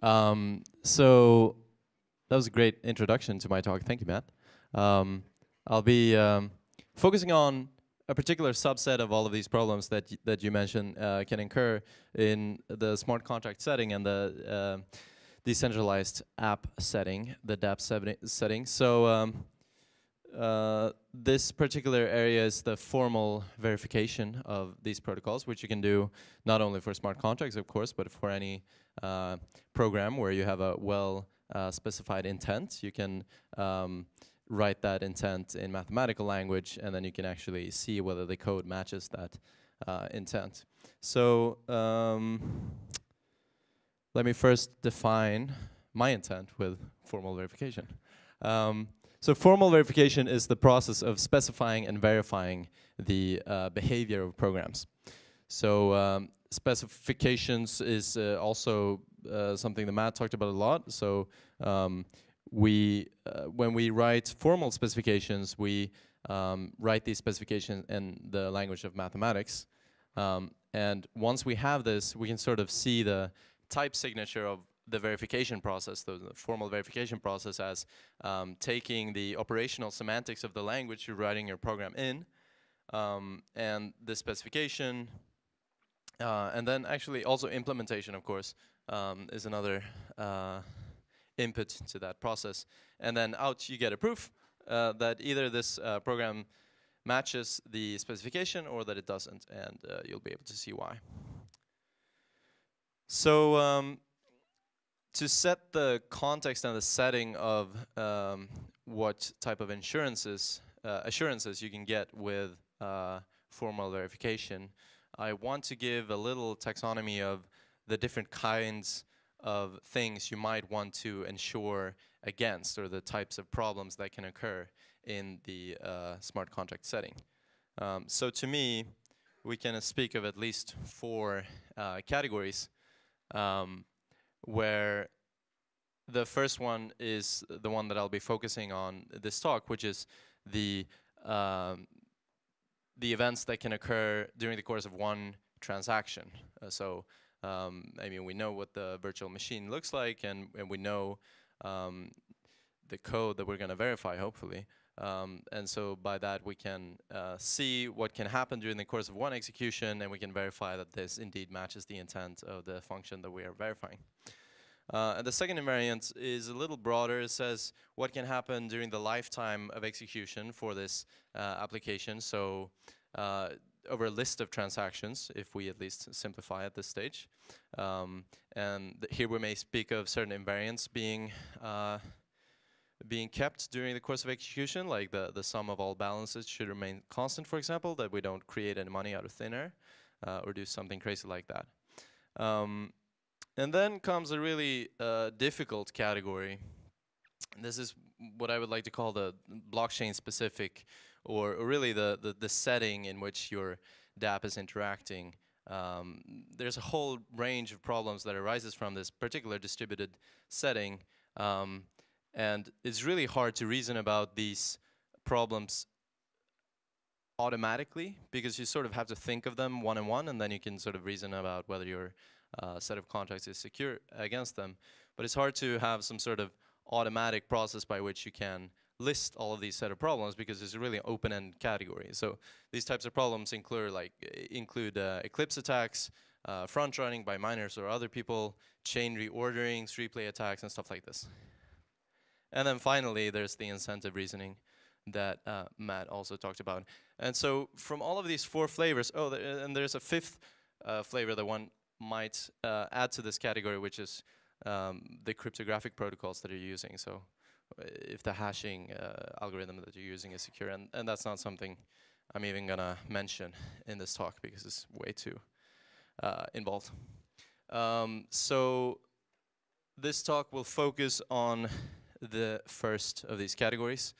So that was a great introduction to my talk. Thank you, Matt. I'll be focusing on a particular subset of all of these problems that you mentioned can occur in the smart contract setting and the decentralized app setting, the dapp setting. So this particular area is the formal verification of these protocols, which you can do not only for smart contracts, of course, but for any program where you have a specified intent. You can write that intent in mathematical language, and then you can actually see whether the code matches that intent. So let me first define my intent with formal verification. So formal verification is the process of specifying and verifying the behavior of programs. So specifications is also something that Matt talked about a lot. So when we write formal specifications, we write these specifications in the language of mathematics. And once we have this, we can sort of see the type signature of the verification process, the formal verification process, as taking the operational semantics of the language you're writing your program in, and the specification, and then actually also implementation, of course, is another input to that process. And then out you get a proof that either this program matches the specification or that it doesn't, and you'll be able to see why. So to set the context and the setting of what type of assurances you can get with formal verification, I want to give a little taxonomy of the different kinds of things you might want to ensure against, or the types of problems that can occur in the smart contract setting. So to me, we can speak of at least 4 categories, where the first one is the one that I'll be focusing on this talk, which is the events that can occur during the course of one transaction. I mean, we know what the virtual machine looks like, and we know the code that we're going to verify, hopefully. And so by that, we can see what can happen during the course of one execution, and we can verify that this indeed matches the intent of the function that we are verifying. And the second invariant is a little broader. It says what can happen during the lifetime of execution for this application. So over a list of transactions, if we at least simplify at this stage. And here we may speak of certain invariants being kept during the course of execution, like the sum of all balances should remain constant, for example, that we don't create any money out of thin air, or do something crazy like that. And then comes a really difficult category. This is what I would like to call the blockchain specific, or really the setting in which your dapp is interacting. There's a whole range of problems that arises from this particular distributed setting, and it's really hard to reason about these problems automatically, because you sort of have to think of them one on one, and then you can sort of reason about whether your set of contracts is secure against them. But it's hard to have some sort of automatic process by which you can list all of these set of problems, because it's a really open-end category. So these types of problems include eclipse attacks, front running by miners or other people, chain reorderings, replay attacks, and stuff like this. And then finally, there's the incentive reasoning that Matt also talked about. And so from all of these 4 flavors, and there's a 5th flavor that one might add to this category, which is the cryptographic protocols that you're using. So if the hashing algorithm that you're using is secure, and that's not something I'm even gonna mention in this talk because it's way too involved. So this talk will focus on the first of these categories,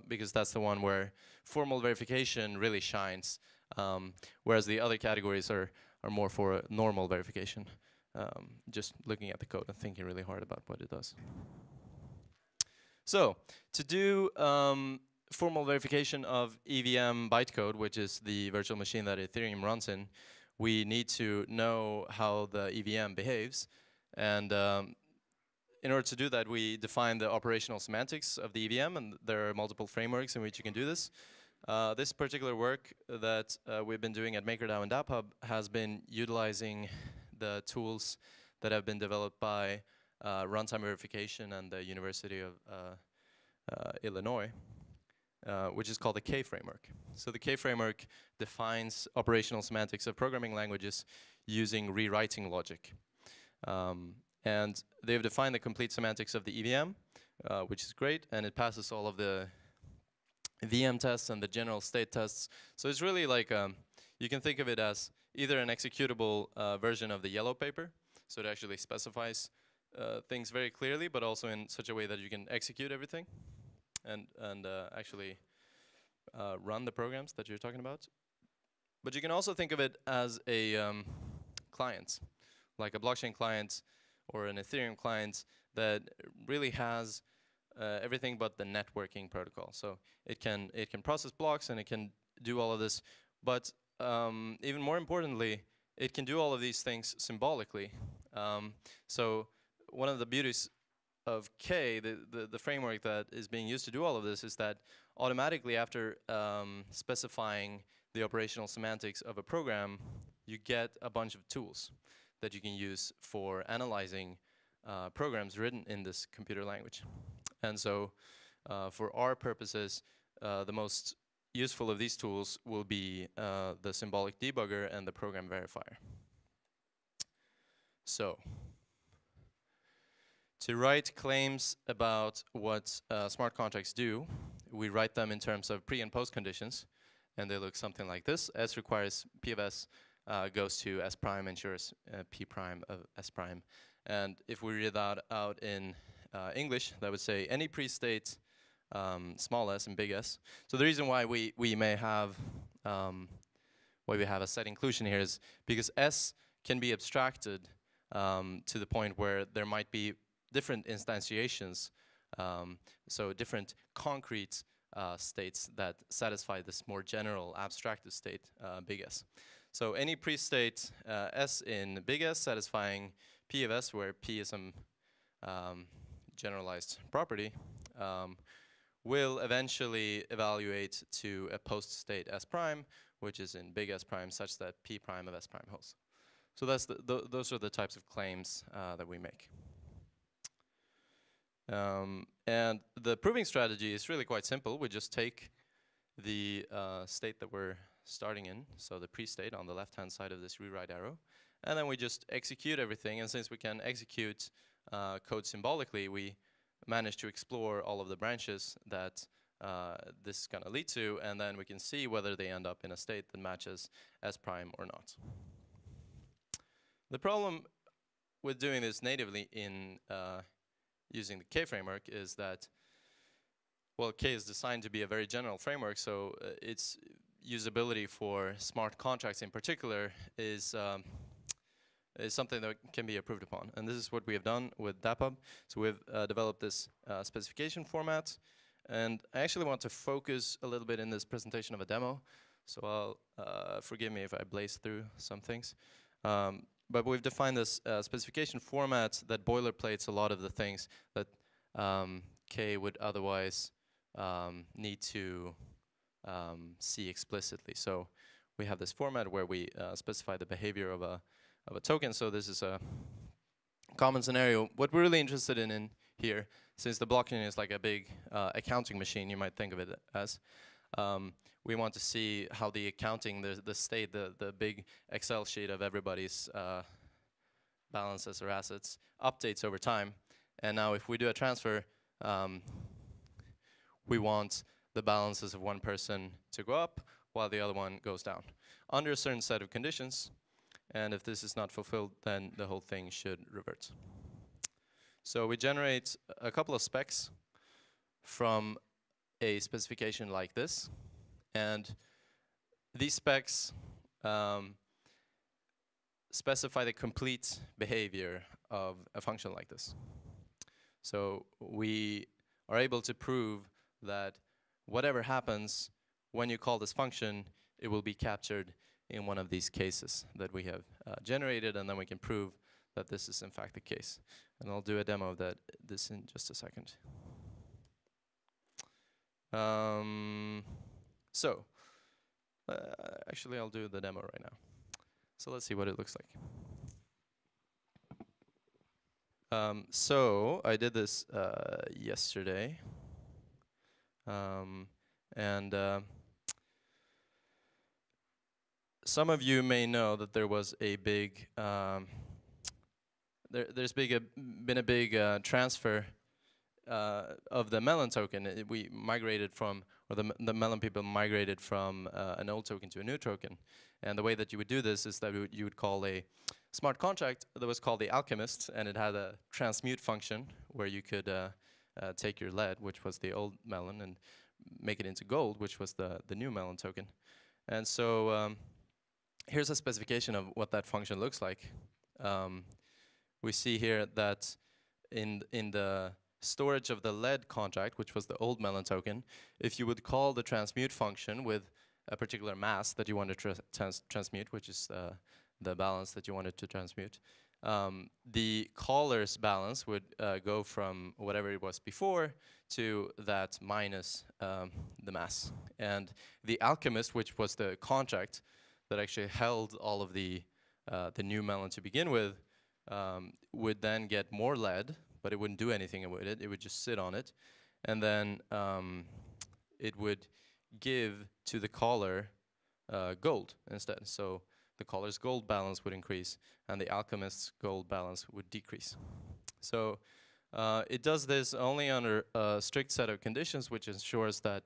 because that's the one where formal verification really shines, whereas the other categories are more for normal verification, just looking at the code and thinking really hard about what it does. So to do formal verification of EVM bytecode, which is the virtual machine that Ethereum runs in, we need to know how the EVM behaves. And in order to do that, we define the operational semantics of the EVM, and there are multiple frameworks in which you can do this. This particular work that we've been doing at MakerDAO and dapp has been utilizing the tools that have been developed by runtime verification and the University of Illinois, which is called the K framework. So the K framework defines operational semantics of programming languages using rewriting logic. And they've defined the complete semantics of the EVM, which is great, and it passes all of the VM tests and the general state tests. So it's really like, you can think of it as either an executable version of the yellow paper, so it actually specifies things very clearly, but also in such a way that you can execute everything and actually run the programs that you're talking about. But you can also think of it as a client, like a blockchain client or an Ethereum client that really has everything but the networking protocol. So it can process blocks and it can do all of this, but even more importantly, it can do all of these things symbolically. So one of the beauties of K, the framework that is being used to do all of this, is that automatically after specifying the operational semantics of a program, you get a bunch of tools that you can use for analyzing programs written in this computer language. And so for our purposes, the most useful of these tools will be the symbolic debugger and the program verifier. So to write claims about what smart contracts do, we write them in terms of pre and post conditions, and they look something like this. S requires P of S goes to S prime, ensures P prime of S prime. And if we read that out in English, that would say any pre-state small s and big S. So the reason why we may have a set inclusion here is because S can be abstracted to the point where there might be different instantiations, so different concrete states that satisfy this more general abstracted state, big S. So any pre-state S in big S satisfying P of S, where P is some generalized property, will eventually evaluate to a post-state S prime, which is in big S prime, such that P prime of S prime holds. So that's those are the types of claims that we make. And the proving strategy is really quite simple. We just take the state that we're starting in, so the pre-state on the left-hand side of this rewrite arrow, and then we just execute everything. And since we can execute code symbolically, we manage to explore all of the branches that this is going to lead to, and then we can see whether they end up in a state that matches S prime or not. The problem with doing this natively in using the K framework is that, well, K is designed to be a very general framework, so its usability for smart contracts in particular is something that can be improved upon. And this is what we have done with dapp. So we've developed this specification format. And I actually want to focus a little bit in this presentation of a demo. So I'll forgive me if I blaze through some things. But we've defined this specification format that boilerplates a lot of the things that K would otherwise need to see explicitly. So we have this format where we specify the behavior of a token. So this is a common scenario. What we're really interested in here, since the blockchain is like a big accounting machine, you might think of it as, we want to see how the accounting, the state, the big Excel sheet of everybody's balances or assets updates over time. And now if we do a transfer, we want the balances of one person to go up while the other one goes down under a certain set of conditions. And if this is not fulfilled, then the whole thing should revert. So we generate a couple of specs from a specification like this. And these specs specify the complete behavior of a function like this. So we are able to prove that whatever happens when you call this function, it will be captured in one of these cases that we have generated, and then we can prove that this is in fact the case. And I'll do a demo of this in just a second. So, actually I'll do the demo right now. So let's see what it looks like. So I did this yesterday. And some of you may know that there was a big, there's been a big transfer of the Melon token. We migrated from, or the Melon people migrated from an old token to a new token. And the way that you would do this is that you would call a smart contract that was called the Alchemist, and it had a transmute function where you could take your lead, which was the old Melon, and make it into gold, which was the new Melon token. And so here's a specification of what that function looks like. We see here that in the storage of the lead contract, which was the old Melon token, if you would call the transmute function with a particular mass that you wanted to transmute, which is the balance that you wanted to transmute, the caller's balance would go from whatever it was before to that minus the mass. And the Alchemist, which was the contract that actually held all of the new Melon to begin with, would then get more lead, but it wouldn't do anything with it. It would just sit on it. And then it would give to the caller gold instead. So the caller's gold balance would increase, and the Alchemist's gold balance would decrease. So it does this only under a strict set of conditions, which ensures that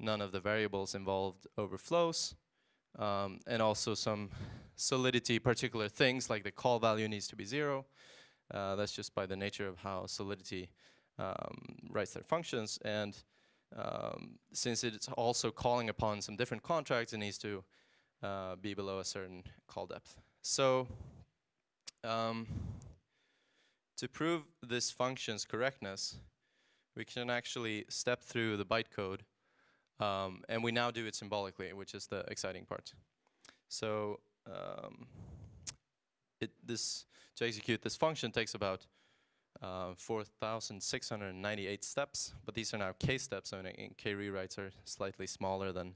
none of the variables involved overflows, and also some solidity particular things, like the call value needs to be 0. That's just by the nature of how Solidity writes their functions. And since it's also calling upon some different contracts, it needs to be below a certain call depth. So to prove this function's correctness, we can actually step through the bytecode, and we now do it symbolically, which is the exciting part. So to execute this function takes about 4,698 steps, but these are now K steps, so K rewrites are slightly smaller than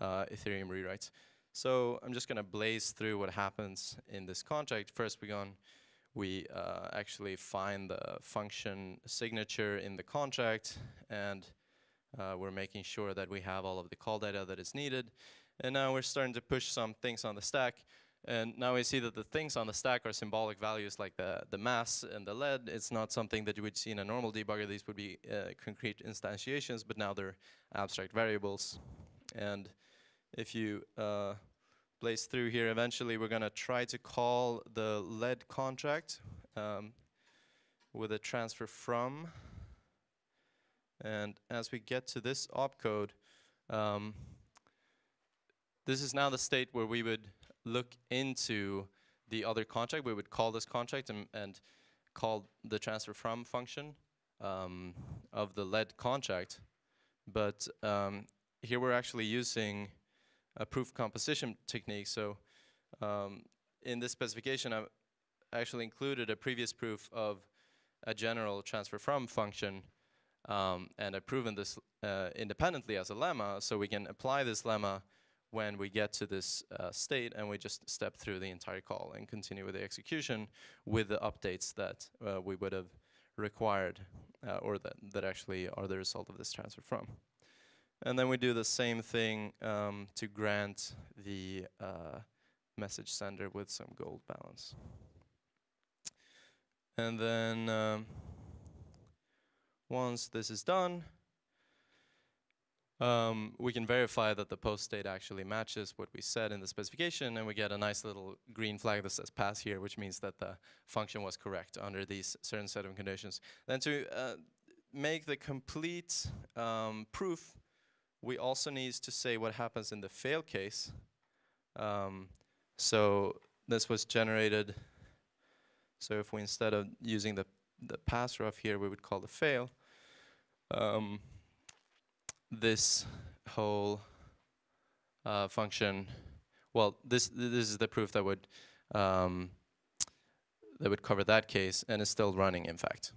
Ethereum rewrites. So I'm just going to blaze through what happens in this contract. First, we actually find the function signature in the contract, and we're making sure that we have all of the call data that is needed. And now we're starting to push some things on the stack. And now we see that the things on the stack are symbolic values, like the mass and the lead. It's not something that you would see in a normal debugger. These would be concrete instantiations, but now they're abstract variables. And if you blaze through here, eventually we're going to try to call the lead contract with a transfer from. And as we get to this opcode, this is now the state where we would look into the other contract. We would call this contract and call the transfer from function of the lead contract. But here we're actually using a proof composition technique. So in this specification, I've actually included a previous proof of a general transfer from function, and I've proven this independently as a lemma, so we can apply this lemma when we get to this state, and we just step through the entire call and continue with the execution with the updates that we would have required, or that actually are the result of this transfer from. And then we do the same thing to grant the message sender with some gold balance. And then once this is done, we can verify that the post state actually matches what we said in the specification, and we get a nice little green flag that says pass here, which means that the function was correct under these certain set of conditions. Then to make the complete proof, we also need to say what happens in the fail case. So this was generated. So if we, instead of using the pass ref here, we would call the fail. This whole function, well, this is the proof that would cover that case, and it's still running, in fact.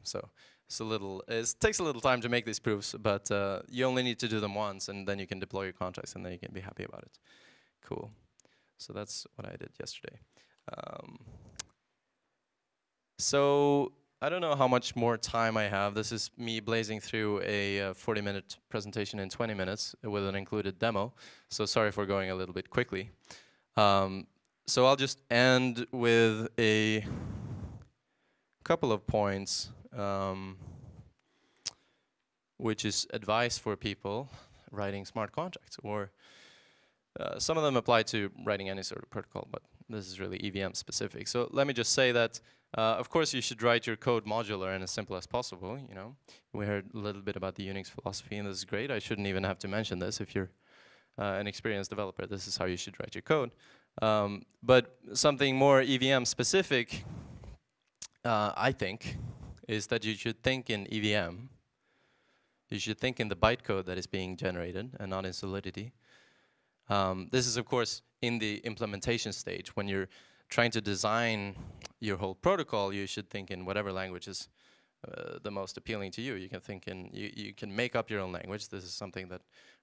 So it takes a little time to make these proofs, but you only need to do them once, and then you can deploy your contracts, and then you can be happy about it. Cool. So that's what I did yesterday. So I don't know how much more time I have. This is me blazing through a 40-minute presentation in 20 minutes with an included demo. So sorry for going a little bit quickly. So I'll just end with a couple of points, which is advice for people writing smart contracts, or some of them apply to writing any sort of protocol, but this is really EVM specific. So let me just say that, of course, you should write your code modular and as simple as possible. You know, we heard a little bit about the Unix philosophy, and this is great. I shouldn't even have to mention this. If you're an experienced developer, this is how you should write your code. But something more EVM specific, I think, is that you should think in EVM. You should think in the bytecode that is being generated and not in Solidity. This is, of course, in the implementation stage. When you're trying to design your whole protocol, you should think in whatever language is the most appealing to you. You can think in, you can make up your own language. This is something that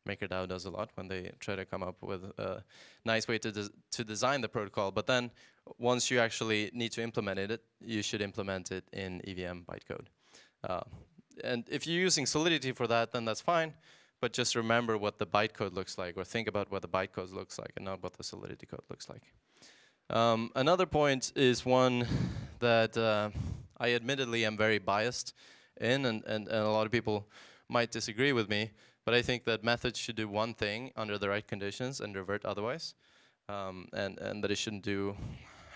MakerDAO does a lot when they try to come up with a nice way to design the protocol. But then once you actually need to implement it, you should implement it in EVM bytecode. And if you're using Solidity for that, then that's fine. But just remember what the bytecode looks like, or think about what the bytecode looks like, and not what the Solidity code looks like. Another point is one that I admittedly am very biased in, and a lot of people might disagree with me, but I think that methods should do one thing under the right conditions and revert otherwise, and that it shouldn't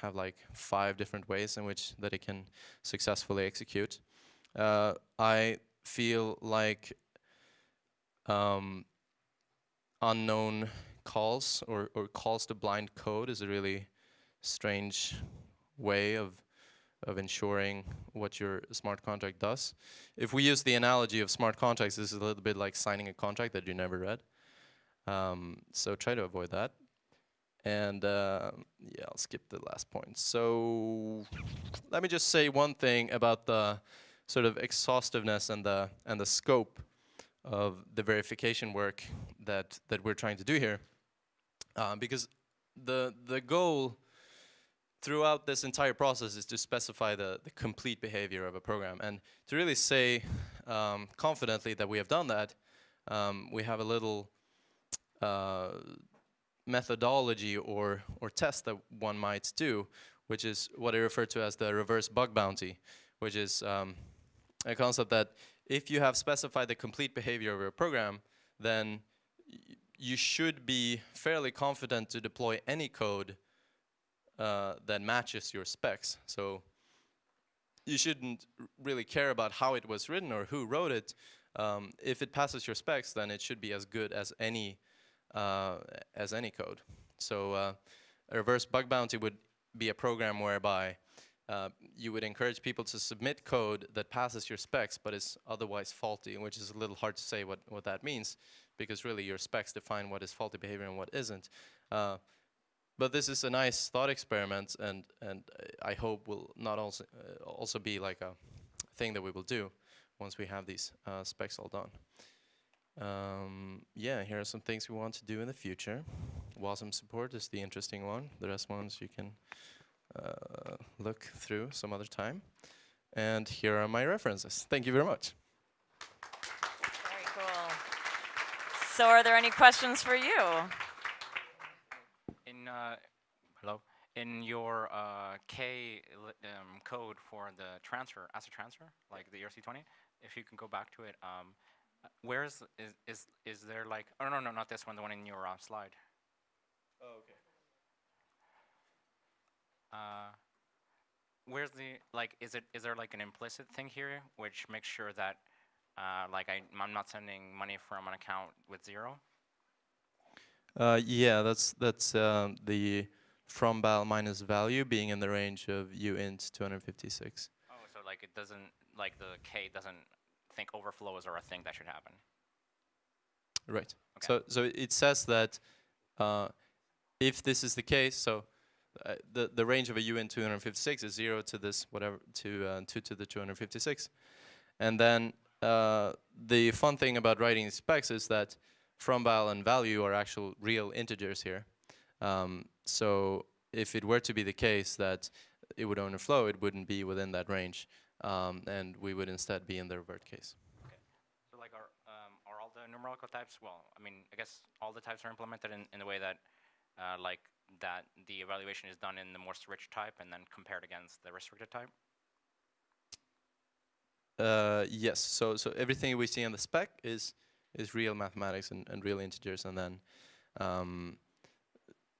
have like 5 different ways in which that it can successfully execute. I feel like unknown calls or calls to blind code is a really strange way of ensuring what your smart contract does. If we use the analogy of smart contracts, this is a little bit like signing a contract that you never read. So try to avoid that. And yeah, I'll skip the last point. So let me just say one thing about the sort of exhaustiveness and the scope of the verification work that we're trying to do here, because the goal throughout this entire process is to specify the complete behavior of a program, and to really say confidently that we have done that, we have a little methodology or test that one might do, which is what I refer to as the reverse bug bounty, which is a concept that if you have specified the complete behavior of your program, then you should be fairly confident to deploy any code that matches your specs. So you shouldn't really care about how it was written or who wrote it. If it passes your specs, then it should be as good as any code. So a reverse bug bounty would be a program whereby you would encourage people to submit code that passes your specs but is otherwise faulty, which is a little hard to say what that means, because really your specs define what is faulty behavior and what isn't. But this is a nice thought experiment, and I hope will not also be like a thing that we will do once we have these specs all done. Yeah, here are some things we want to do in the future. WASM support is the interesting one. The rest ones you can look through some other time. And here are my references. Thank you very much. Very cool. So are there any questions for you? Hello. In your code for the transfer, asset transfer, like the ERC20, if you can go back to it, where is there like, oh no, not this one, the one in your slide. Oh, okay. Where's the, like, is there like an implicit thing here which makes sure that like I'm not sending money from an account with 0? Yeah, that's the from val minus value being in the range of uint 256. Oh, so like it doesn't, like the K doesn't think overflows are a thing that should happen. Right. Okay. So it says that if this is the case, so the range of a UN 256 is 0 to this whatever to 2 to the 256, and then the fun thing about writing these specs is that from val and value are actual real integers here. So if it were to be the case that it would overflow, it wouldn't be within that range, and we would instead be in the revert case. Okay. So like are all the numerical types, well, I mean, I guess all the types are implemented in the way that like that the evaluation is done in the most rich type and then compared against the restricted type? Yes, so everything we see in the spec is real mathematics and real integers, and then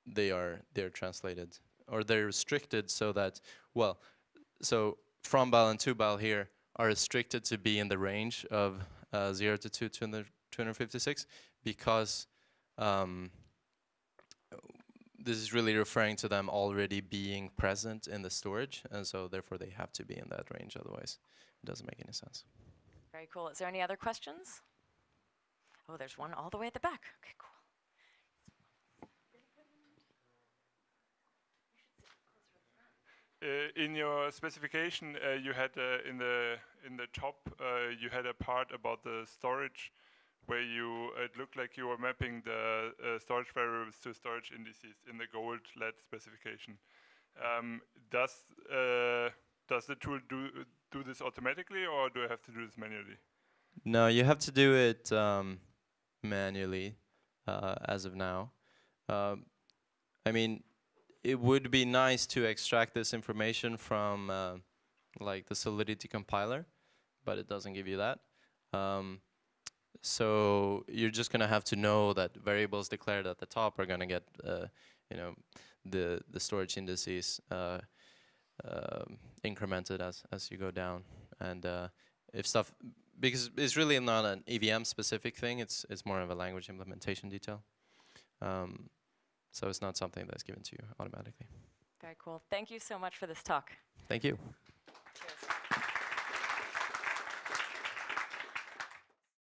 they're translated, or they're restricted so that, well, so from val and to val here are restricted to be in the range of 0 to 256 because this is really referring to them already being present in the storage, and so therefore they have to be in that range, otherwise it doesn't make any sense. Very cool. Is there any other questions? Oh, there's one all the way at the back. Okay, cool. In your specification, you had in the top you had a part about the storage, where it looked like you were mapping the storage variables to storage indices in the gold LED specification. Does the tool do this automatically, or do I have to do this manually? No, you have to do it manually as of now. I mean, it would be nice to extract this information from like the Solidity compiler, but it doesn't give you that. So you're just going to have to know that variables declared at the top are going to get, you know, the storage indices incremented as you go down. And if stuff, because it's really not an EVM specific thing, it's more of a language implementation detail. So it's not something that's given to you automatically. Very cool. Thank you so much for this talk. Thank you.